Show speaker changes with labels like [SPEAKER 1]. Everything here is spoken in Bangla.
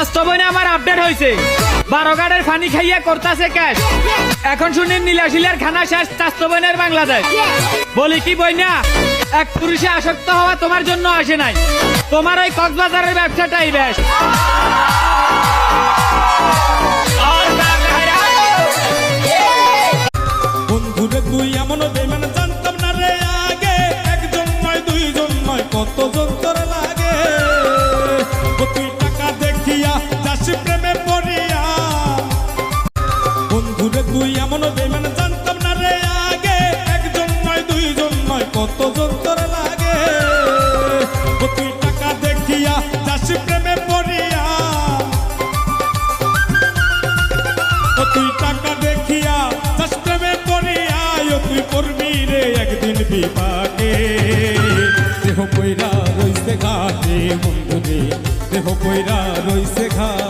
[SPEAKER 1] স্বাস্থ্য বইনে আমার আপডেট হয়েছে 12 গাড়ের পানি খাইয়া করতেছে ক্যাশ এখন শুনি নীলাশিলার খানা শেষ স্বাস্থ্য বইনের বাংলাদেশ বলি কি বইনা এক পুরুষে আসক্ত হওয়া তোমার জন্য আসে নাই তোমার ওই কক্সবাজারের ব্যবসাটাই বেশ
[SPEAKER 2] বন্ধুরে তুই এমন বেমান জানতাম না রে আগে একজন নয় দুইজন নয় কতজন তোর লাগে ও তুই টাকা দেখিয়া যাস প্রেমে পড়িয়া বন্ধুরে তুই এমন বেমান জানতাম না রে আগে একজন নয় দুইজন নয় কতজন তোর লাগে ও তুই টাকা দেখিয়া যাস প্রেমে পড়িয়া ও তুই টাকা দেখিয়া যাস প্রেমে পড়িয়া ও তুই করবি রে একদিন বিপাকে দেহ কইরা রইছে ঘাটে বন্ধুরে দেহ কইরা রইছে ঘাটে